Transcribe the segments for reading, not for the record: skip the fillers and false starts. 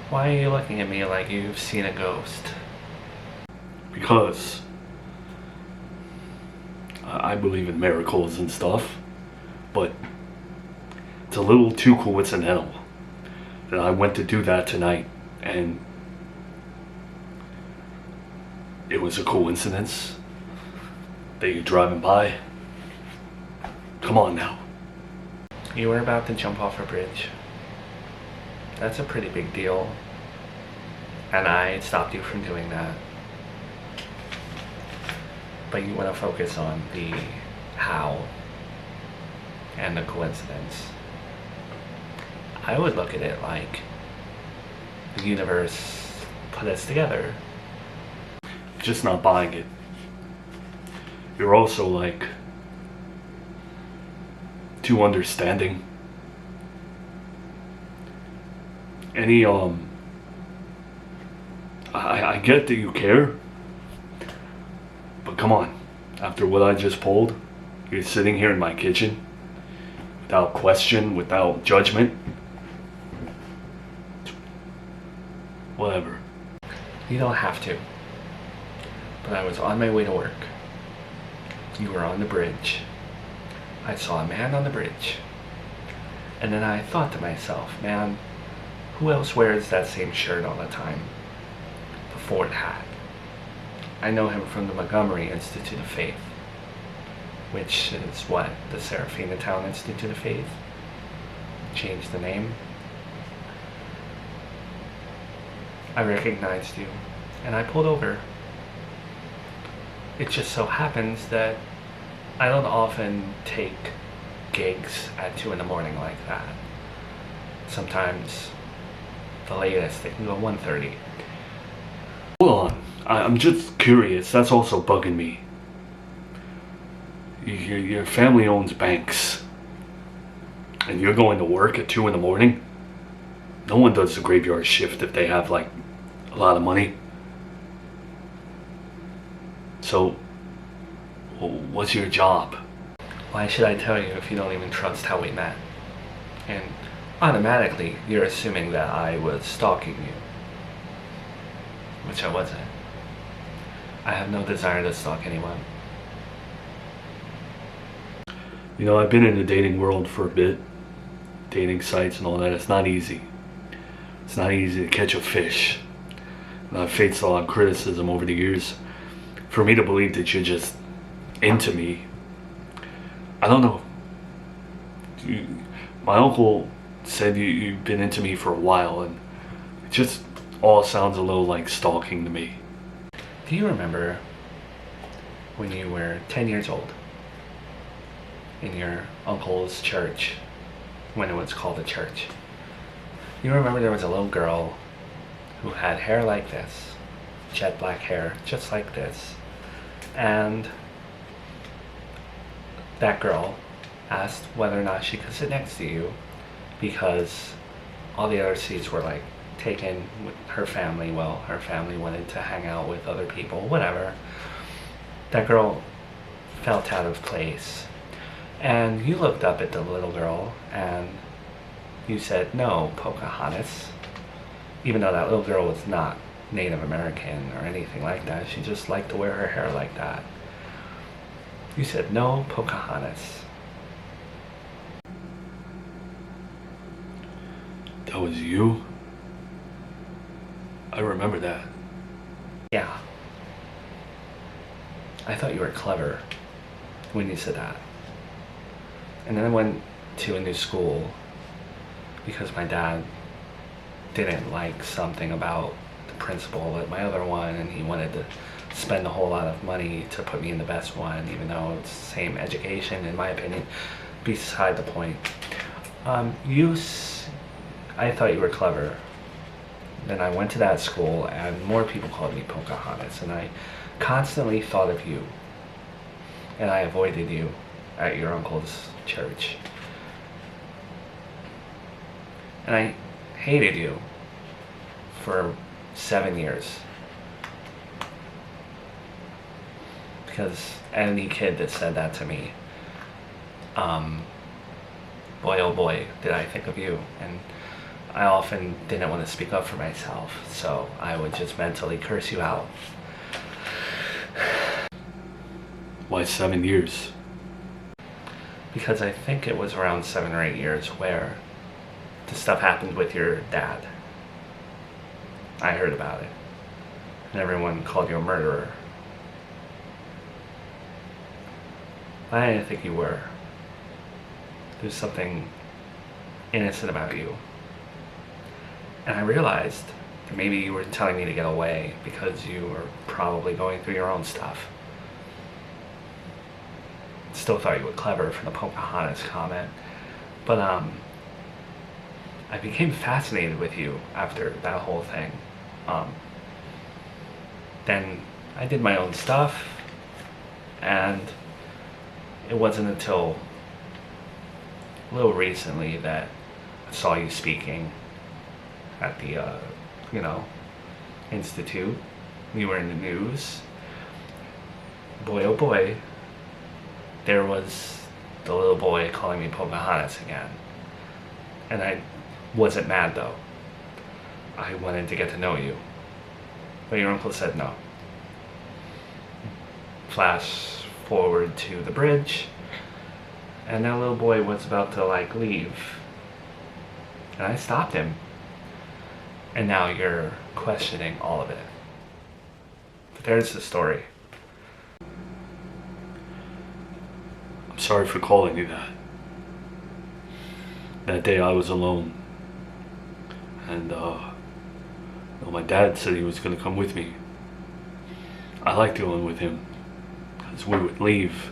Why are you looking at me like you've seen a ghost? Because I believe in miracles and stuff, but it's a little too coincidental that I went to do that tonight, and it was a coincidence that you're driving by. Come on now. You were about to jump off a bridge. That's a pretty big deal. And I stopped you from doing that. But you want to focus on the how and the coincidence. I would look at it like the universe put us together. Just not buying it. You're also like too understanding. I get that you care, but come on. After what I just pulled, you're sitting here in my kitchen without question, without judgment. Whatever. You don't have to. But I was on my way to work. You were on the bridge. I saw a man on the bridge. And then I thought to myself, man, who else wears that same shirt all the time? The Ford hat. I know him from the Montgomery Institute of Faith, which is what? The Serafina Town Institute of Faith? Changed the name. I recognized you, and I pulled over. It just so happens that I don't often take gigs at 2 in the morning like that. Sometimes the latest, they can go 1:30. Hold on. I'm just curious. That's also bugging me. Your family owns banks, and you're going to work at 2 in the morning? No one does the graveyard shift if they have like a lot of money. So, what's your job? Why should I tell you if you don't even trust how we met? And automatically, you're assuming that I was stalking you. Which I wasn't. I have no desire to stalk anyone. You know, I've been in the dating world for a bit. Dating sites and all that. It's not easy. It's not easy to catch a fish. And I've faced a lot of criticism over the years. For me to believe that you're just into me, I don't know. My uncle said you've been into me for a while, and it just all sounds a little like stalking to me. Do you remember when you were 10 years old in your uncle's church, when it was called a church? You remember there was a little girl who had hair like this, jet black hair, just like this, and that girl asked whether or not she could sit next to you because all the other seats were like taken with her family. Well, her family wanted to hang out with other people, whatever. That girl felt out of place, and you looked up at the little girl and you said, "No, Pocahontas," even though that little girl was not Native American or anything like that. She just liked to wear her hair like that. You said, "No, Pocahontas." That was you? I remember that. Yeah. I thought you were clever when you said that. And then I went to a new school because my dad didn't like something about the principal at my other one, and he wanted to spend a whole lot of money to put me in the best one, even though it's the same education, in my opinion. Beside the point. I thought you were clever. Then I went to that school, and more people called me Pocahontas, and I constantly thought of you, and I avoided you at your uncle's church. And I hated you for 7 years. Because any kid that said that to me, boy oh boy, did I think of you. And I often didn't want to speak up for myself, so I would just mentally curse you out. Why 7 years? Because I think it was around 7 or 8 years where the stuff happened with your dad. I heard about it. And everyone called you a murderer. I didn't think you were. There's something innocent about you. And I realized that maybe you were telling me to get away because you were probably going through your own stuff. Still thought you were clever for the Pocahontas comment. But I became fascinated with you after that whole thing. Then I did my own stuff, and it wasn't until a little recently that I saw you speaking at the, institute. You were in the news. Boy, oh boy, there was the little boy calling me Pocahontas again. And I wasn't mad though. I wanted to get to know you. But your uncle said no. Flash forward to the bridge, and that little boy was about to leave. And I stopped him. And now you're questioning all of it. But there's the story. I'm sorry for calling you that. That day I was alone. And my dad said he was going to come with me. I liked going with him because we would leave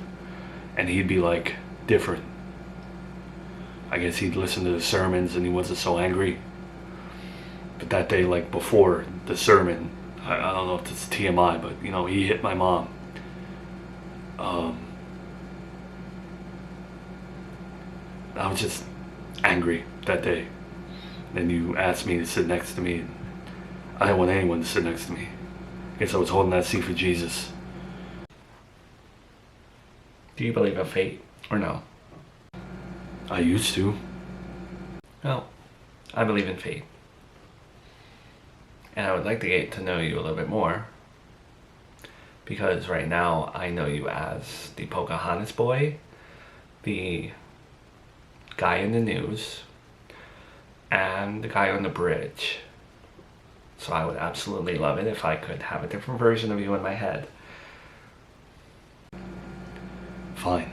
and he'd be different. I guess he'd listen to the sermons and he wasn't so angry. But that day, before the sermon, I don't know if it's TMI, but he hit my mom. I was just angry that day. Then you asked me to sit next to me. I didn't want anyone to sit next to me. I guess I was holding that seat for Jesus. Do you believe in fate or no? I used to. Well, I believe in fate. And I would like to get to know you a little bit more. Because right now I know you as the Pocahontas boy, the guy in the news, and the guy on the bridge. So I would absolutely love it if I could have a different version of you in my head. Fine.